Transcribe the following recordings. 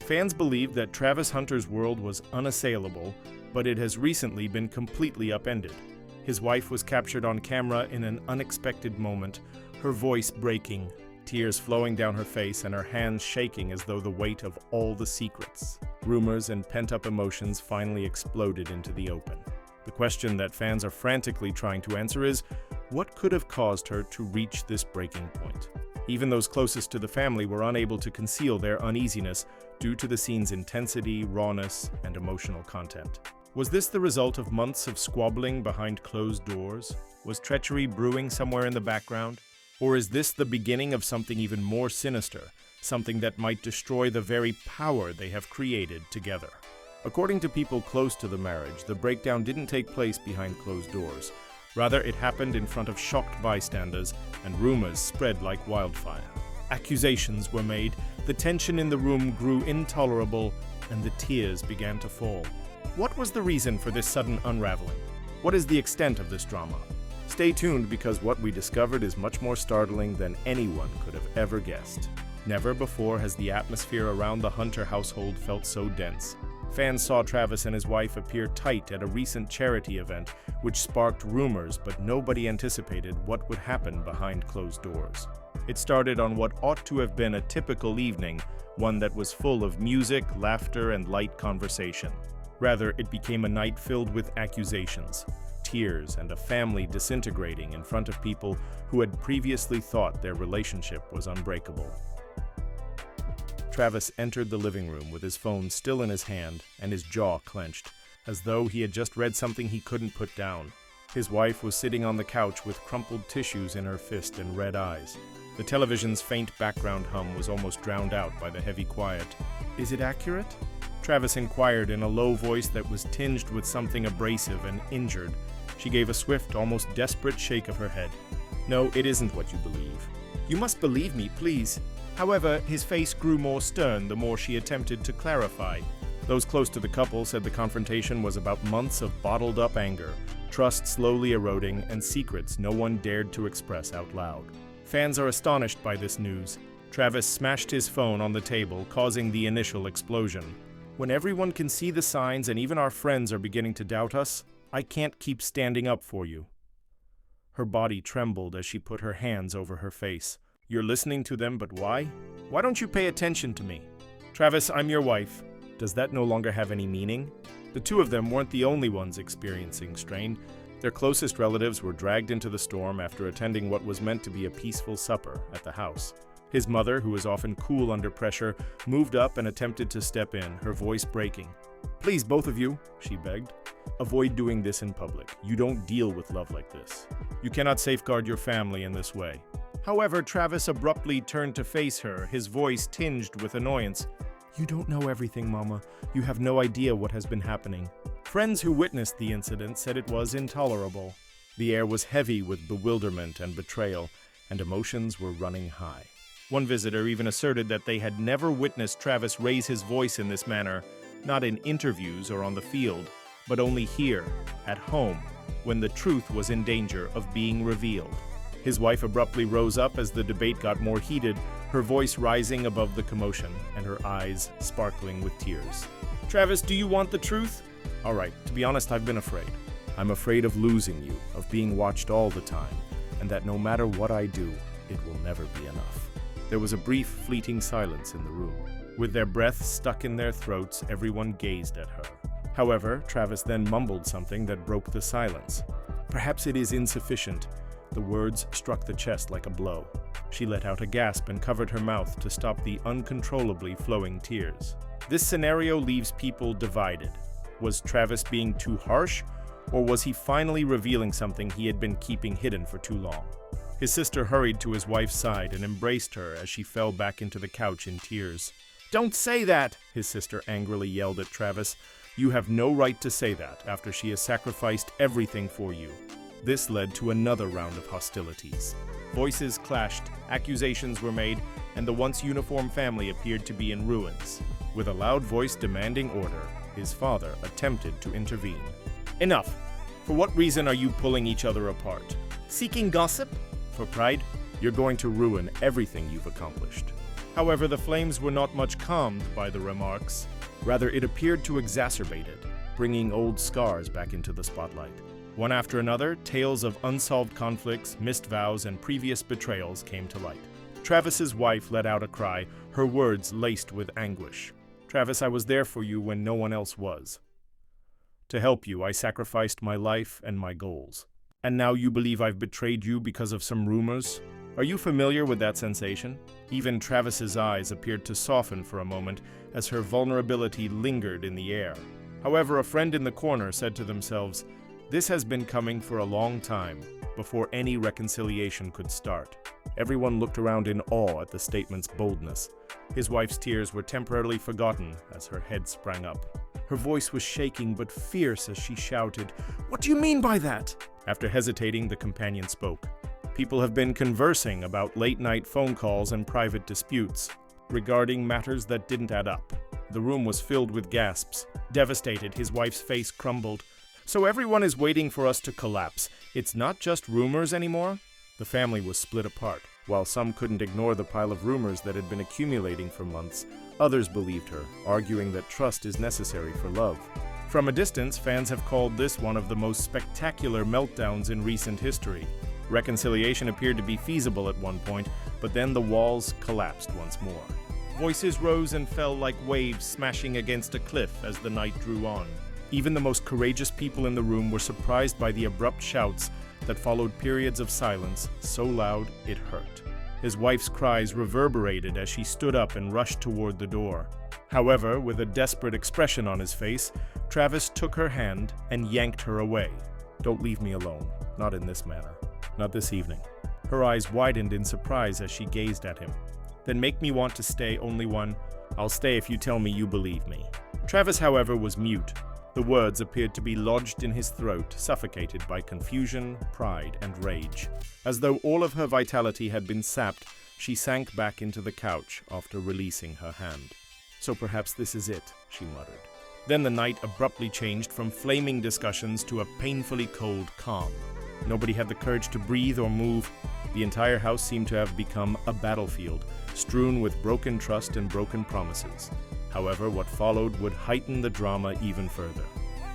Fans believed that Travis Hunter's world was unassailable, but it has recently been completely upended. His wife was captured on camera in an unexpected moment, her voice breaking, tears flowing down her face and her hands shaking as though the weight of all the secrets, rumors, and pent-up emotions finally exploded into the open. The question that fans are frantically trying to answer is, what could have caused her to reach this breaking point? Even those closest to the family were unable to conceal their uneasiness due to the scene's intensity, rawness, and emotional content. Was this the result of months of squabbling behind closed doors? Was treachery brewing somewhere in the background? Or is this the beginning of something even more sinister, something that might destroy the very power they have created together? According to people close to the marriage, the breakdown didn't take place behind closed doors. Rather, it happened in front of shocked bystanders, and rumors spread like wildfire. Accusations were made, the tension in the room grew intolerable, and the tears began to fall. What was the reason for this sudden unraveling? What is the extent of this drama? Stay tuned, because what we discovered is much more startling than anyone could have ever guessed. Never before has the atmosphere around the Hunter household felt so dense. Fans saw Travis and his wife appear tight at a recent charity event, which sparked rumors, but nobody anticipated what would happen behind closed doors. It started on what ought to have been a typical evening, one that was full of music, laughter, and light conversation. Rather, it became a night filled with accusations, tears, and a family disintegrating in front of people who had previously thought their relationship was unbreakable. Travis entered the living room with his phone still in his hand and his jaw clenched, as though he had just read something he couldn't put down. His wife was sitting on the couch with crumpled tissues in her fist and red eyes. The television's faint background hum was almost drowned out by the heavy quiet. "Is it accurate?" Travis inquired in a low voice that was tinged with something abrasive and injured. She gave a swift, almost desperate shake of her head. "No, it isn't what you believe." "You must believe me, please." However, his face grew more stern the more she attempted to clarify. Those close to the couple said the confrontation was about months of bottled-up anger, trust slowly eroding, and secrets no one dared to express out loud. Fans are astonished by this news. Travis smashed his phone on the table, causing the initial explosion. "When everyone can see the signs and even our friends are beginning to doubt us, I can't keep standing up for you." Her body trembled as she put her hands over her face. "You're listening to them, but why? Why don't you pay attention to me?" "Travis, I'm your wife." Does that no longer have any meaning? The two of them weren't the only ones experiencing strain. Their closest relatives were dragged into the storm after attending what was meant to be a peaceful supper at the house. His mother, who was often cool under pressure, moved up and attempted to step in, her voice breaking. "Please, both of you," she begged, "avoid doing this in public. You don't deal with love like this. You cannot safeguard your family in this way." However, Travis abruptly turned to face her, his voice tinged with annoyance. "You don't know everything, Mama. You have no idea what has been happening." Friends who witnessed the incident said it was intolerable. The air was heavy with bewilderment and betrayal, and emotions were running high. One visitor even asserted that they had never witnessed Travis raise his voice in this manner, not in interviews or on the field, but only here, at home, when the truth was in danger of being revealed. His wife abruptly rose up as the debate got more heated, her voice rising above the commotion and her eyes sparkling with tears. "Travis, do you want the truth?" "All right, to be honest, I've been afraid. I'm afraid of losing you, of being watched all the time, and that no matter what I do, it will never be enough." There was a brief, fleeting silence in the room. With their breath stuck in their throats, everyone gazed at her. However, Travis then mumbled something that broke the silence. "Perhaps it is insufficient." The words struck the chest like a blow. She let out a gasp and covered her mouth to stop the uncontrollably flowing tears. This scenario leaves people divided. Was Travis being too harsh, or was he finally revealing something he had been keeping hidden for too long? His sister hurried to his wife's side and embraced her as she fell back into the couch in tears. "Don't say that!" his sister angrily yelled at Travis. "You have no right to say that after she has sacrificed everything for you." This led to another round of hostilities. Voices clashed, accusations were made, and the once uniform family appeared to be in ruins. With a loud voice demanding order, his father attempted to intervene. "Enough! For what reason are you pulling each other apart? Seeking gossip? For pride? You're going to ruin everything you've accomplished." However, the flames were not much calmed by the remarks. Rather, it appeared to exacerbate it, bringing old scars back into the spotlight. One after another, tales of unsolved conflicts, missed vows, and previous betrayals came to light. Travis's wife let out a cry, her words laced with anguish. "Travis, I was there for you when no one else was. To help you, I sacrificed my life and my goals. And now you believe I've betrayed you because of some rumors? Are you familiar with that sensation?" Even Travis's eyes appeared to soften for a moment as her vulnerability lingered in the air. However, a friend in the corner said to themselves, "This has been coming for a long time, before any reconciliation could start." Everyone looked around in awe at the statement's boldness. His wife's tears were temporarily forgotten as her head sprang up. Her voice was shaking but fierce as she shouted, "What do you mean by that?" After hesitating, the companion spoke. "People have been conversing about late-night phone calls and private disputes regarding matters that didn't add up." The room was filled with gasps. Devastated, his wife's face crumbled. "So everyone is waiting for us to collapse. It's not just rumors anymore?" The family was split apart. While some couldn't ignore the pile of rumors that had been accumulating for months, others believed her, arguing that trust is necessary for love. From a distance, fans have called this one of the most spectacular meltdowns in recent history. Reconciliation appeared to be feasible at one point, but then the walls collapsed once more. Voices rose and fell like waves smashing against a cliff as the night drew on. Even the most courageous people in the room were surprised by the abrupt shouts that followed periods of silence so loud it hurt. His wife's cries reverberated as she stood up and rushed toward the door. However, with a desperate expression on his face, Travis took her hand and yanked her away. "Don't leave me alone. Not in this manner. Not this evening." Her eyes widened in surprise as she gazed at him. "Then make me want to stay, only one. I'll stay if you tell me you believe me." Travis, however, was mute. The words appeared to be lodged in his throat, suffocated by confusion, pride, and rage. As though all of her vitality had been sapped, she sank back into the couch after releasing her hand. "So perhaps this is it," she muttered. Then the night abruptly changed from flaming discussions to a painfully cold calm. Nobody had the courage to breathe or move. The entire house seemed to have become a battlefield, strewn with broken trust and broken promises. However, what followed would heighten the drama even further,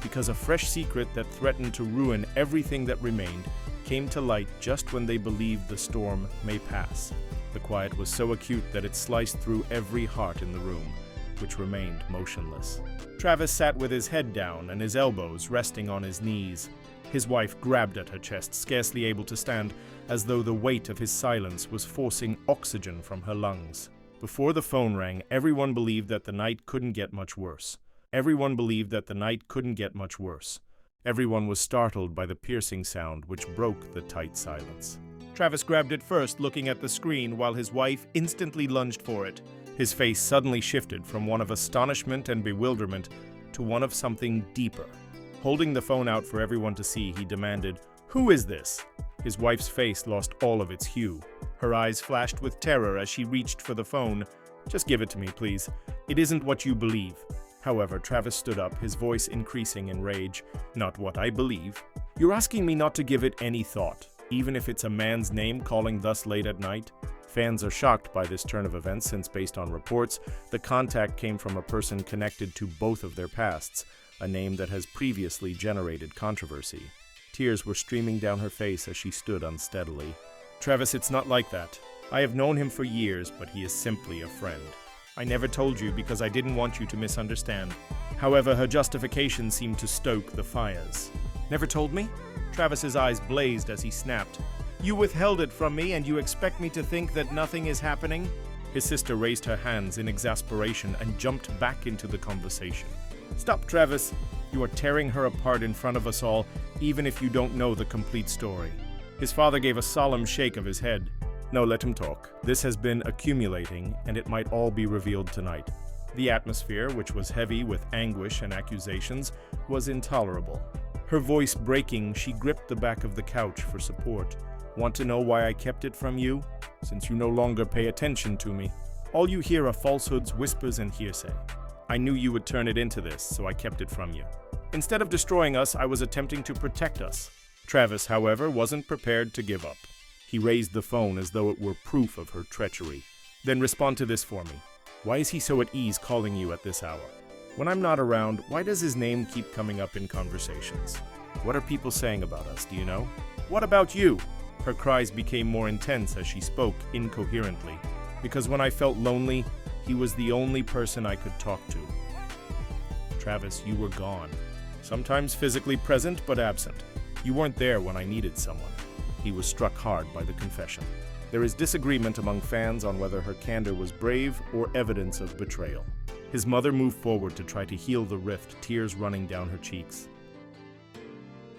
because a fresh secret that threatened to ruin everything that remained came to light just when they believed the storm may pass. The quiet was so acute that it sliced through every heart in the room, which remained motionless. Travis sat with his head down and his elbows resting on his knees. His wife grabbed at her chest, scarcely able to stand, as though the weight of his silence was forcing oxygen from her lungs. Before the phone rang, everyone believed that the night couldn't get much worse. Everyone was startled by the piercing sound which broke the tight silence. Travis grabbed it first, looking at the screen, while his wife instantly lunged for it. His face suddenly shifted from one of astonishment and bewilderment to one of something deeper. Holding the phone out for everyone to see, he demanded, "Who is this?" His wife's face lost all of its hue. Her eyes flashed with terror as she reached for the phone. "Just give it to me, please. It isn't what you believe." However, Travis stood up, his voice increasing in rage. "Not what I believe. You're asking me not to give it any thought, even if it's a man's name calling thus late at night?" Fans are shocked by this turn of events since, based on reports, the contact came from a person connected to both of their pasts, a name that has previously generated controversy. Tears were streaming down her face as she stood unsteadily. "Travis, it's not like that. I have known him for years, but he is simply a friend. I never told you because I didn't want you to misunderstand." However, her justification seemed to stoke the fires. "Never told me?" Travis's eyes blazed as he snapped. "You withheld it from me, and you expect me to think that nothing is happening?" His sister raised her hands in exasperation and jumped back into the conversation. "Stop, Travis. You are tearing her apart in front of us all, even if you don't know the complete story." His father gave a solemn shake of his head. "No, let him talk. This has been accumulating, and it might all be revealed tonight." The atmosphere, which was heavy with anguish and accusations, was intolerable. Her voice breaking, she gripped the back of the couch for support. "Want to know why I kept it from you? Since you no longer pay attention to me. All you hear are falsehoods, whispers, and hearsay. I knew you would turn it into this, so I kept it from you. Instead of destroying us, I was attempting to protect us." Travis, however, wasn't prepared to give up. He raised the phone as though it were proof of her treachery. Then respond to this for me. Why is he so at ease calling you at this hour? When I'm not around, why does his name keep coming up in conversations? What are people saying about us, do you know? What about you? Her cries became more intense as she spoke incoherently, because when I felt lonely, he was the only person I could talk to. Travis, you were gone. Sometimes physically present, but absent. You weren't there when I needed someone. He was struck hard by the confession. There is disagreement among fans on whether her candor was brave or evidence of betrayal. His mother moved forward to try to heal the rift, tears running down her cheeks.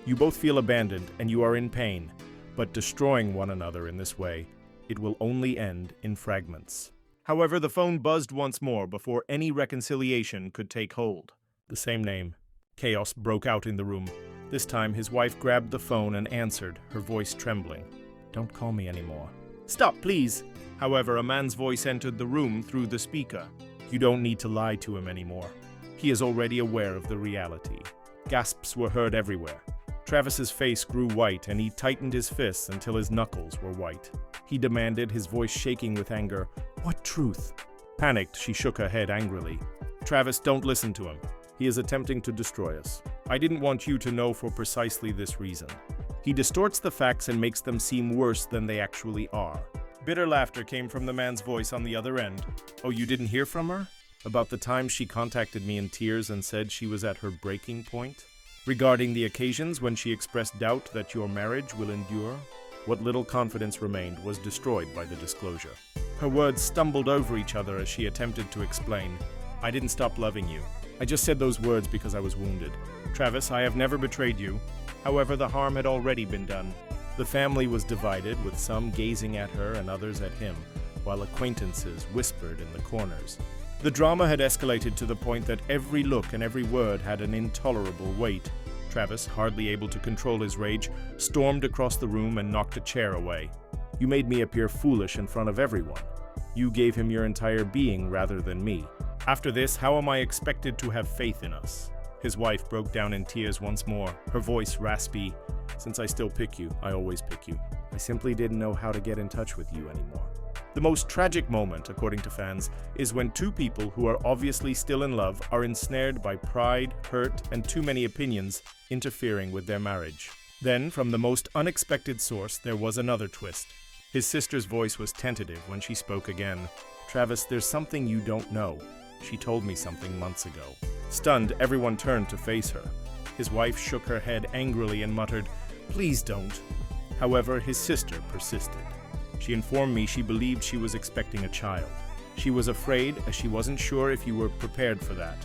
You both feel abandoned and you are in pain, but destroying one another in this way, it will only end in fragments. However, the phone buzzed once more before any reconciliation could take hold. The same name. Chaos broke out in the room. This time, his wife grabbed the phone and answered, her voice trembling. Don't call me anymore. Stop, please! However, a man's voice entered the room through the speaker. You don't need to lie to him anymore. He is already aware of the reality. Gasps were heard everywhere. Travis's face grew white and he tightened his fists until his knuckles were white. He demanded, his voice shaking with anger, "What truth?" Panicked, she shook her head angrily. Travis, don't listen to him. He is attempting to destroy us. I didn't want you to know for precisely this reason. He distorts the facts and makes them seem worse than they actually are. Bitter laughter came from the man's voice on the other end. Oh, you didn't hear from her? About the time she contacted me in tears and said she was at her breaking point? Regarding the occasions when she expressed doubt that your marriage will endure? What little confidence remained was destroyed by the disclosure. Her words stumbled over each other as she attempted to explain. I didn't stop loving you. I just said those words because I was wounded. Travis, I have never betrayed you. However, the harm had already been done. The family was divided, with some gazing at her and others at him, while acquaintances whispered in the corners. The drama had escalated to the point that every look and every word had an intolerable weight. Travis, hardly able to control his rage, stormed across the room and knocked a chair away. You made me appear foolish in front of everyone. You gave him your entire being rather than me. After this, how am I expected to have faith in us? His wife broke down in tears once more, her voice raspy. Since I still pick you, I always pick you. I simply didn't know how to get in touch with you anymore. The most tragic moment, according to fans, is when two people who are obviously still in love are ensnared by pride, hurt, and too many opinions interfering with their marriage. Then, from the most unexpected source, there was another twist. His sister's voice was tentative when she spoke again. Travis, there's something you don't know. She told me something months ago. Stunned, everyone turned to face her. His wife shook her head angrily and muttered, "Please don't." However, his sister persisted. She informed me she believed she was expecting a child. She was afraid, as she wasn't sure if you were prepared for that,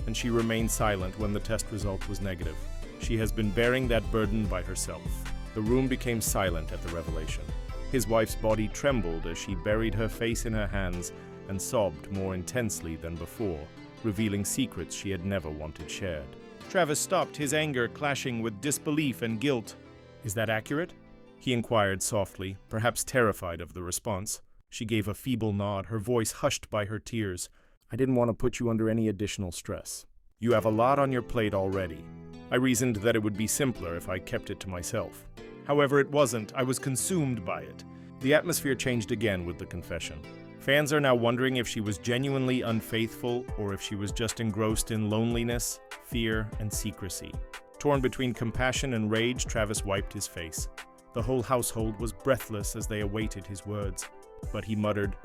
and she remained silent when the test result was negative. She has been bearing that burden by herself. The room became silent at the revelation. His wife's body trembled as she buried her face in her hands and sobbed more intensely than before, revealing secrets she had never wanted shared. Travis stopped, his anger clashing with disbelief and guilt. "Is that accurate?" he inquired softly, perhaps terrified of the response. She gave a feeble nod, her voice hushed by her tears. "I didn't want to put you under any additional stress. You have a lot on your plate already. I reasoned that it would be simpler if I kept it to myself. However, it wasn't. I was consumed by it." The atmosphere changed again with the confession. Fans are now wondering if she was genuinely unfaithful or if she was just engrossed in loneliness, fear, and secrecy. Torn between compassion and rage, Travis wiped his face. The whole household was breathless as they awaited his words. But he muttered,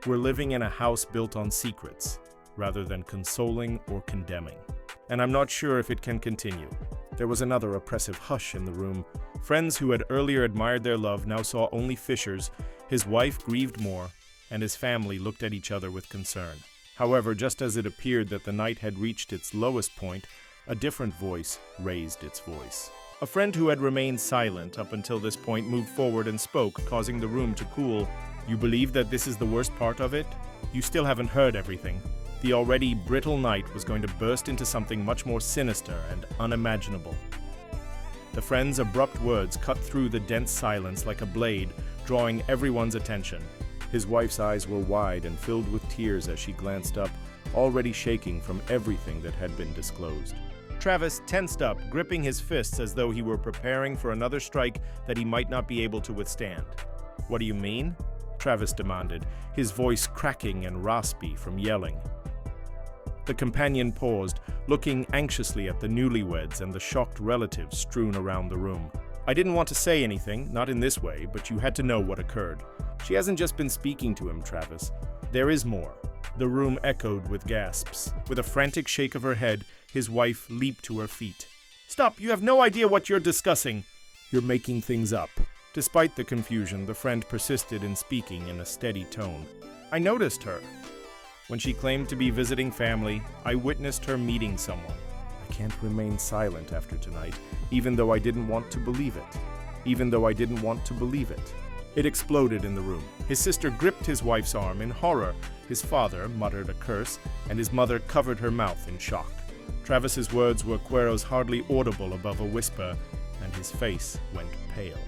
"We're living in a house built on secrets, rather than consoling or condemning. And I'm not sure if it can continue." There was another oppressive hush in the room. Friends who had earlier admired their love now saw only fissures. His wife grieved more, and his family looked at each other with concern. However, just as it appeared that the night had reached its lowest point, a different voice raised its voice. A friend who had remained silent up until this point moved forward and spoke, causing the room to cool. "You believe that this is the worst part of it? You still haven't heard everything." The already brittle night was going to burst into something much more sinister and unimaginable. The friend's abrupt words cut through the dense silence like a blade, drawing everyone's attention. His wife's eyes were wide and filled with tears as she glanced up, already shaking from everything that had been disclosed. Travis tensed up, gripping his fists as though he were preparing for another strike that he might not be able to withstand. "What do you mean?" Travis demanded, his voice cracking and raspy from yelling. The companion paused, looking anxiously at the newlyweds and the shocked relatives strewn around the room. I didn't want to say anything, not in this way, but you had to know what occurred. She hasn't just been speaking to him, Travis. There is more. The room echoed with gasps. With a frantic shake of her head, his wife leaped to her feet. Stop, you have no idea what you're discussing. You're making things up. Despite the confusion, the friend persisted in speaking in a steady tone. I noticed her. When she claimed to be visiting family, I witnessed her meeting someone. I can't remain silent after tonight, even though I didn't want to believe it. It exploded in the room. His sister gripped his wife's arm in horror. His father muttered a curse, and his mother covered her mouth in shock. Travis's words were Cuero's hardly audible above a whisper, and his face went pale.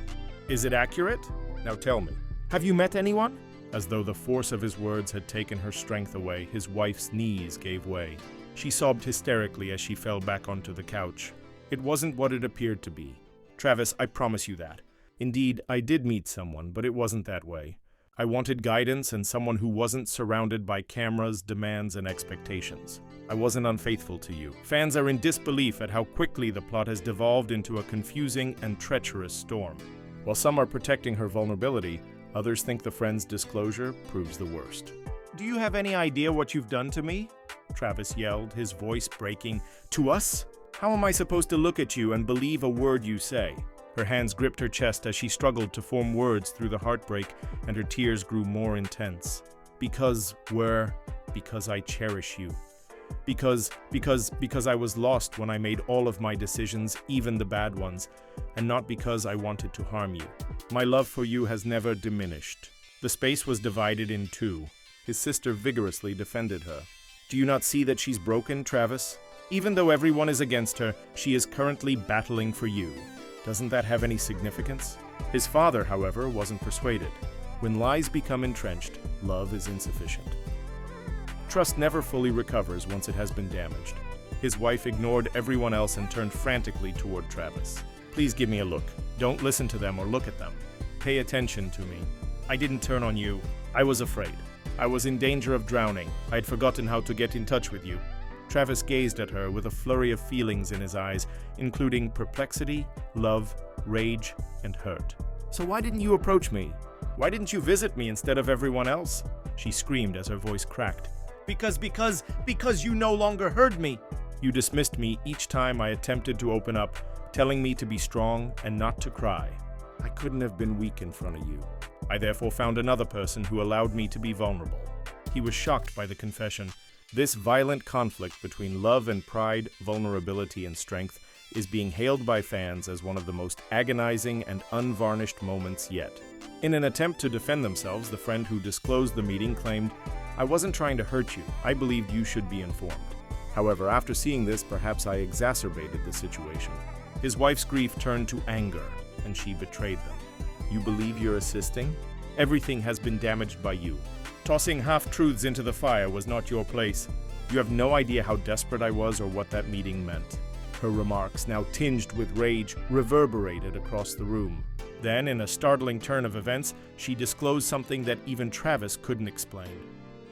Is it accurate? Now tell me. Have you met anyone? As though the force of his words had taken her strength away, his wife's knees gave way. She sobbed hysterically as she fell back onto the couch. It wasn't what it appeared to be. Travis, I promise you that. Indeed, I did meet someone, but it wasn't that way. I wanted guidance and someone who wasn't surrounded by cameras, demands, and expectations. I wasn't unfaithful to you. Fans are in disbelief at how quickly the plot has devolved into a confusing and treacherous storm. While some are protecting her vulnerability, others think the friend's disclosure proves the worst. Do you have any idea what you've done to me? Travis yelled, his voice breaking. To us? How am I supposed to look at you and believe a word you say? Her hands gripped her chest as she struggled to form words through the heartbreak, and her tears grew more intense. Because I cherish you. Because I was lost when I made all of my decisions, even the bad ones, and not because I wanted to harm you. My love for you has never diminished. The space was divided in two. His sister vigorously defended her. Do you not see that she's broken, Travis? Even though everyone is against her, she is currently battling for you. Doesn't that have any significance? His father, however, wasn't persuaded. When lies become entrenched, love is insufficient. Trust never fully recovers once it has been damaged. His wife ignored everyone else and turned frantically toward Travis. Please give me a look. Don't listen to them or look at them. Pay attention to me. I didn't turn on you. I was afraid. I was in danger of drowning. I'd forgotten how to get in touch with you. Travis gazed at her with a flurry of feelings in his eyes, including perplexity, love, rage, and hurt. So why didn't you approach me? Why didn't you visit me instead of everyone else? She screamed as her voice cracked. Because you no longer heard me. You dismissed me each time I attempted to open up, telling me to be strong and not to cry. I couldn't have been weak in front of you. I therefore found another person who allowed me to be vulnerable. He was shocked by the confession. This violent conflict between love and pride, vulnerability and strength, is being hailed by fans as one of the most agonizing and unvarnished moments yet. In an attempt to defend themselves, the friend who disclosed the meeting claimed, I wasn't trying to hurt you. I believed you should be informed. However, after seeing this, perhaps I exacerbated the situation. His wife's grief turned to anger, and she betrayed them. You believe you're assisting? Everything has been damaged by you. Tossing half-truths into the fire was not your place. You have no idea how desperate I was or what that meeting meant. Her remarks, now tinged with rage, reverberated across the room. Then, in a startling turn of events, she disclosed something that even Travis couldn't explain.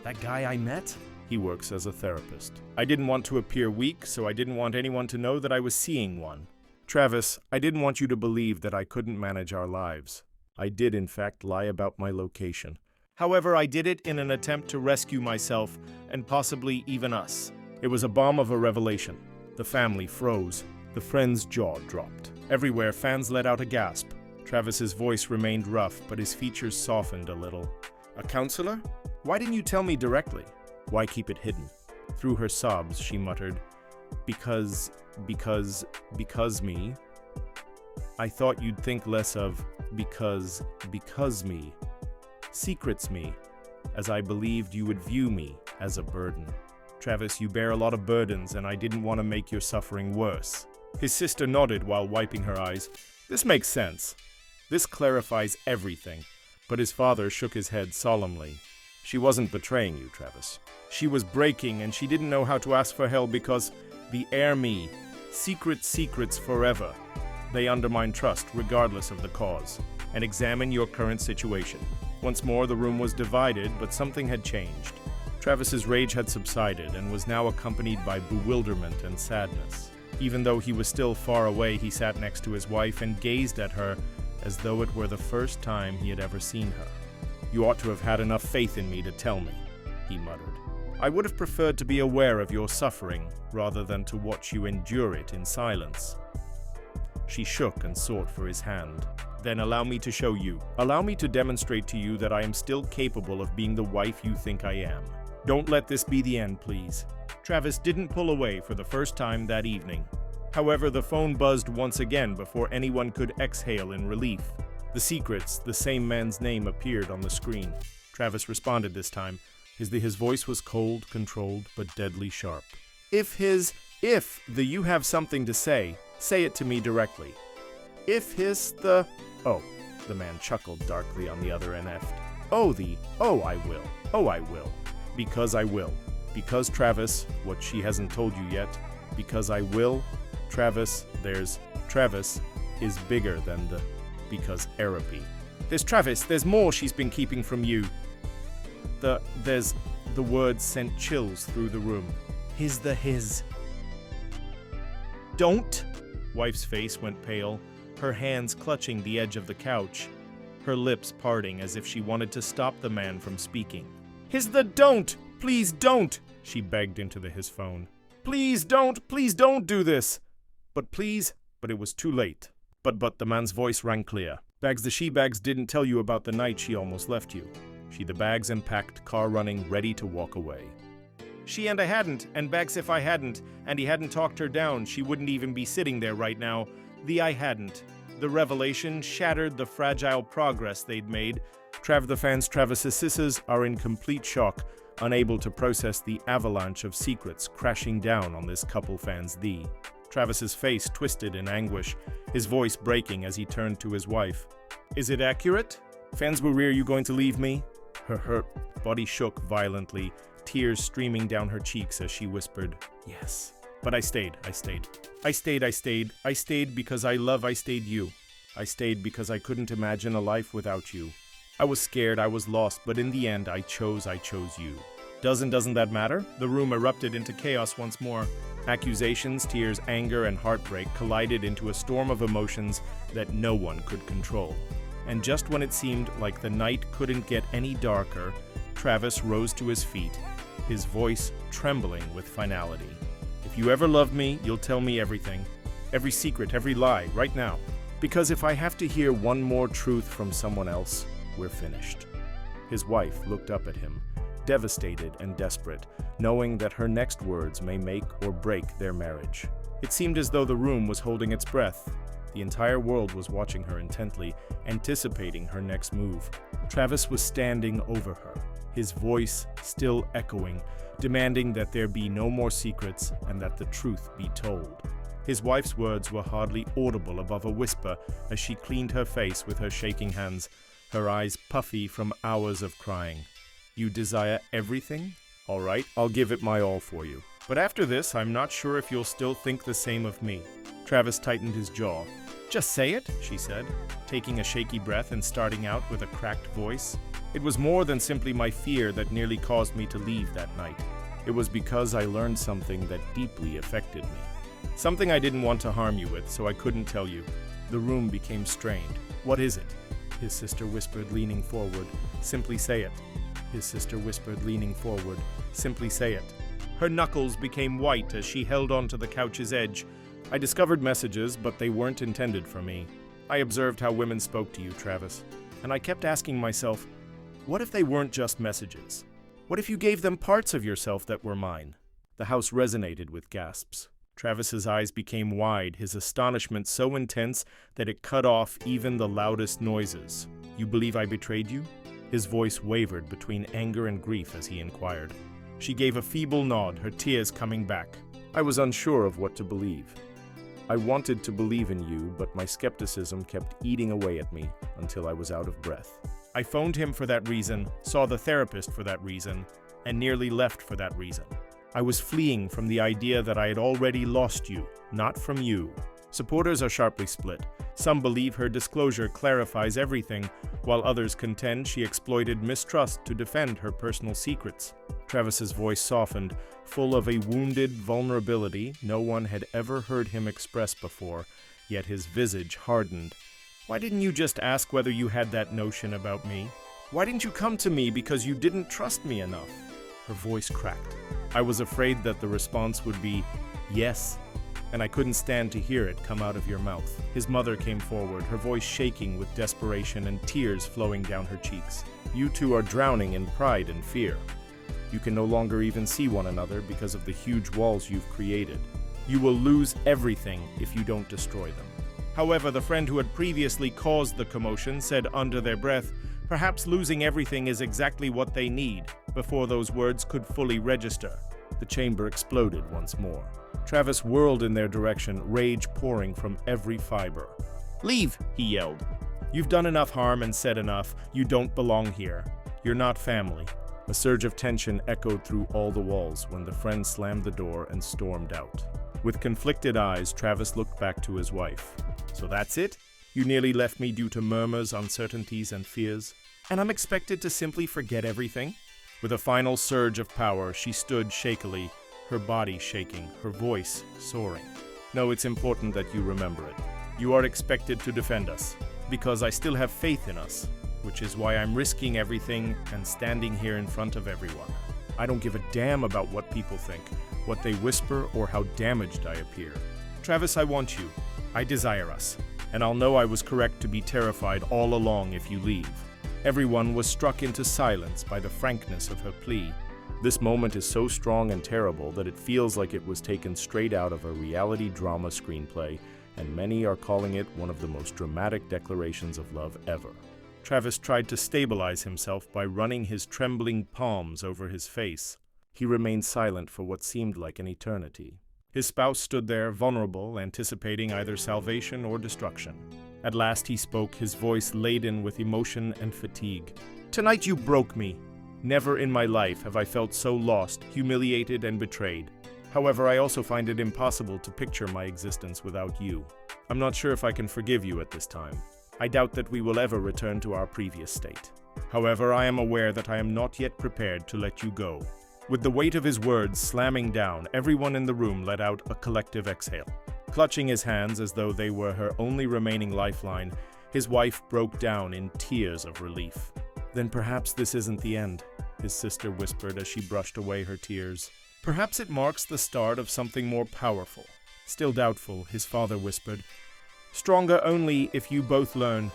That guy I met? He works as a therapist. I didn't want to appear weak, so I didn't want anyone to know that I was seeing one. Travis, I didn't want you to believe that I couldn't manage our lives. I did, in fact, lie about my location. However, I did it in an attempt to rescue myself and possibly even us. It was a bomb of a revelation. The family froze. The friend's jaw dropped. Everywhere, fans let out a gasp. Travis's voice remained rough, but his features softened a little. A counselor? Why didn't you tell me directly? Why keep it hidden? Through her sobs, she muttered, Because me. I thought you'd think less of because me. Secrets me, as I believed you would view me as a burden. Travis, you bear a lot of burdens, and I didn't want to make your suffering worse. His sister nodded while wiping her eyes. This makes sense. This clarifies everything. But his father shook his head solemnly. She wasn't betraying you, Travis. She was breaking, and she didn't know how to ask for help because the air me, secrets forever. They undermine trust regardless of the cause. And examine your current situation. Once more, the room was divided, but something had changed. Travis's rage had subsided and was now accompanied by bewilderment and sadness. Even though he was still far away, he sat next to his wife and gazed at her as though it were the first time he had ever seen her. "You ought to have had enough faith in me to tell me," he muttered. "I would have preferred to be aware of your suffering rather than to watch you endure it in silence." She shook and sought for his hand. "Then allow me to show you. Allow me to demonstrate to you that I am still capable of being the wife you think I am. Don't let this be the end, please." Travis didn't pull away for the first time that evening. However, the phone buzzed once again before anyone could exhale in relief. The Secrets, the same man's name appeared on the screen. Travis responded this time. His voice was cold, controlled, but deadly sharp. If the you have something to say it to me directly. Oh, the man chuckled darkly on the other end. I will. Because I will. Because, Travis, what she hasn't told you yet, because I will, Travis is bigger than because Araby. There's more she's been keeping from you. The words sent chills through the room. His. Don't! Wife's face went pale, her hands clutching the edge of the couch, her lips parting as if she wanted to stop the man from speaking. Don't! Please don't! She begged into his phone. Please don't do this! But it was too late. But the man's voice rang clear. Bags, the she-bags didn't tell you about the night she almost left you. She the bags and packed, car running, ready to walk away. She and I hadn't, and Bags if I hadn't, and he hadn't talked her down, she wouldn't even be sitting there right now. I hadn't. The revelation shattered the fragile progress they'd made. Travis's sisters are in complete shock, unable to process the avalanche of secrets crashing down on this couple fans. Travis's face twisted in anguish, his voice breaking as he turned to his wife. Is it accurate? Fansbury, are you going to leave me? Her body shook violently, tears streaming down her cheeks as she whispered, Yes. But I stayed. I stayed because I stayed you. I stayed because I couldn't imagine a life without you. I was scared, I was lost, but in the end I chose you. Doesn't that matter? The room erupted into chaos once more. Accusations, tears, anger, and heartbreak collided into a storm of emotions that no one could control. And just when it seemed like the night couldn't get any darker, Travis rose to his feet, his voice trembling with finality. If you ever love me, you'll tell me everything. Every secret, every lie, right now. Because if I have to hear one more truth from someone else, we're finished. His wife looked up at him, devastated and desperate, knowing that her next words may make or break their marriage. It seemed as though the room was holding its breath. The entire world was watching her intently, anticipating her next move. Travis was standing over her, his voice still echoing, demanding that there be no more secrets and that the truth be told. His wife's words were hardly audible above a whisper as she cleaned her face with her shaking hands, her eyes puffy from hours of crying. You desire everything? All right, I'll give it my all for you. But after this, I'm not sure if you'll still think the same of me. Travis tightened his jaw. Just say it, she said, taking a shaky breath and starting out with a cracked voice. It was more than simply my fear that nearly caused me to leave that night. It was because I learned something that deeply affected me. Something I didn't want to harm you with, so I couldn't tell you. The room became strained. What is it? His sister whispered, leaning forward. Simply say it. His sister whispered, leaning forward. Simply say it. Her knuckles became white as she held onto the couch's edge. I discovered messages, but they weren't intended for me. I observed how women spoke to you, Travis, and I kept asking myself, what if they weren't just messages? What if you gave them parts of yourself that were mine? The house resonated with gasps. Travis's eyes became wide, his astonishment so intense that it cut off even the loudest noises. You believe I betrayed you? His voice wavered between anger and grief as he inquired. She gave a feeble nod, her tears coming back. I was unsure of what to believe. I wanted to believe in you, but my skepticism kept eating away at me until I was out of breath. I phoned him for that reason, saw the therapist for that reason, and nearly left for that reason. I was fleeing from the idea that I had already lost you, not from you. Supporters are sharply split. Some believe her disclosure clarifies everything, while others contend she exploited mistrust to defend her personal secrets. Travis's voice softened, full of a wounded vulnerability no one had ever heard him express before, yet his visage hardened. "Why didn't you just ask whether you had that notion about me? Why didn't you come to me because you didn't trust me enough?" Her voice cracked. I was afraid that the response would be, "Yes," and I couldn't stand to hear it come out of your mouth. His mother came forward, her voice shaking with desperation and tears flowing down her cheeks. "You two are drowning in pride and fear. You can no longer even see one another because of the huge walls you've created. You will lose everything if you don't destroy them." However, the friend who had previously caused the commotion said under their breath, "Perhaps losing everything is exactly what they need," before those words could fully register. The chamber exploded once more. Travis whirled in their direction, rage pouring from every fiber. "Leave!" he yelled. "You've done enough harm and said enough. You don't belong here. You're not family." A surge of tension echoed through all the walls when the friend slammed the door and stormed out. With conflicted eyes, Travis looked back to his wife. "So that's it? You nearly left me due to murmurs, uncertainties, and fears? And I'm expected to simply forget everything?" With a final surge of power, she stood shakily, her body shaking, her voice soaring. "No, it's important that you remember it. You are expected to defend us, because I still have faith in us, which is why I'm risking everything and standing here in front of everyone. I don't give a damn about what people think, what they whisper, or how damaged I appear. Travis, I want you. I desire us. And I'll know I was correct to be terrified all along if you leave." Everyone was struck into silence by the frankness of her plea. This moment is so strong and terrible that it feels like it was taken straight out of a reality drama screenplay, and many are calling it one of the most dramatic declarations of love ever. Travis tried to stabilize himself by running his trembling palms over his face. He remained silent for what seemed like an eternity. His spouse stood there, vulnerable, anticipating either salvation or destruction. At last he spoke, his voice laden with emotion and fatigue. "Tonight you broke me. Never in my life have I felt so lost, humiliated, and betrayed. However, I also find it impossible to picture my existence without you. I'm not sure if I can forgive you at this time. I doubt that we will ever return to our previous state. However, I am aware that I am not yet prepared to let you go." With the weight of his words slamming down, everyone in the room let out a collective exhale. Clutching his hands as though they were her only remaining lifeline, his wife broke down in tears of relief. "Then perhaps this isn't the end," his sister whispered as she brushed away her tears. "Perhaps it marks the start of something more powerful." Still doubtful, his father whispered, "Stronger only if you both learn.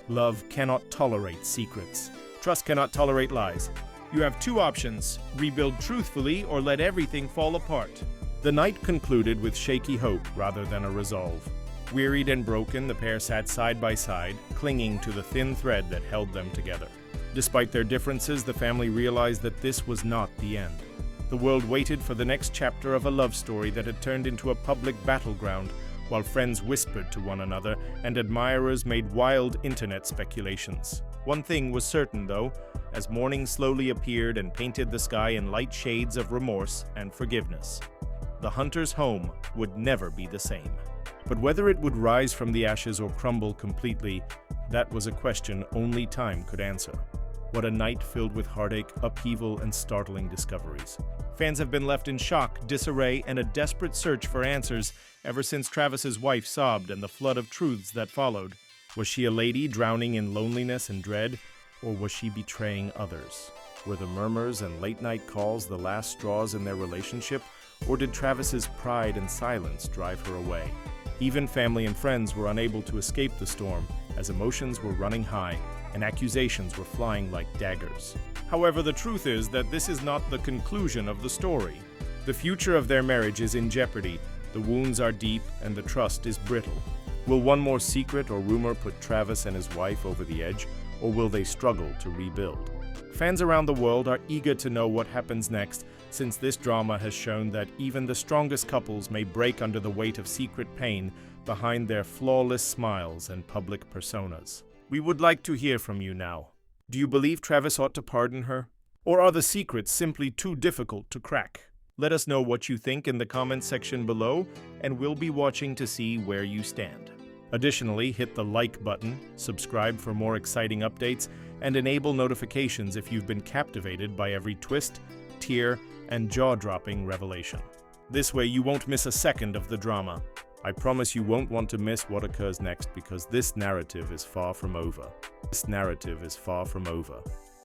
Love cannot tolerate secrets. Trust cannot tolerate lies. You have two options: rebuild truthfully or let everything fall apart." The night concluded with shaky hope rather than a resolve. Wearied and broken, the pair sat side by side, clinging to the thin thread that held them together. Despite their differences, the family realized that this was not the end. The world waited for the next chapter of a love story that had turned into a public battleground, while friends whispered to one another and admirers made wild internet speculations. One thing was certain, though, as morning slowly appeared and painted the sky in light shades of remorse and forgiveness. The hunter's home would never be the same. But whether it would rise from the ashes or crumble completely, that was a question only time could answer. What a night filled with heartache, upheaval, and startling discoveries. Fans have been left in shock, disarray, and a desperate search for answers ever since Travis's wife sobbed and the flood of truths that followed. Was she a lady drowning in loneliness and dread, or was she betraying others? Were the murmurs and late-night calls the last straws in their relationship, or did Travis's pride and silence drive her away? Even family and friends were unable to escape the storm, as emotions were running high and accusations were flying like daggers. However, the truth is that this is not the conclusion of the story. The future of their marriage is in jeopardy, the wounds are deep, and the trust is brittle. Will one more secret or rumor put Travis and his wife over the edge, or will they struggle to rebuild? Fans around the world are eager to know what happens next, since this drama has shown that even the strongest couples may break under the weight of secret pain behind their flawless smiles and public personas. We would like to hear from you now. Do you believe Travis ought to pardon her? Or are the secrets simply too difficult to crack? Let us know what you think in the comments section below, and we'll be watching to see where you stand. Additionally, hit the like button, subscribe for more exciting updates, and enable notifications if you've been captivated by every twist, tear, and jaw-dropping revelation. This way you won't miss a second of the drama. I promise you won't want to miss what occurs next because this narrative is far from over. This narrative is far from over.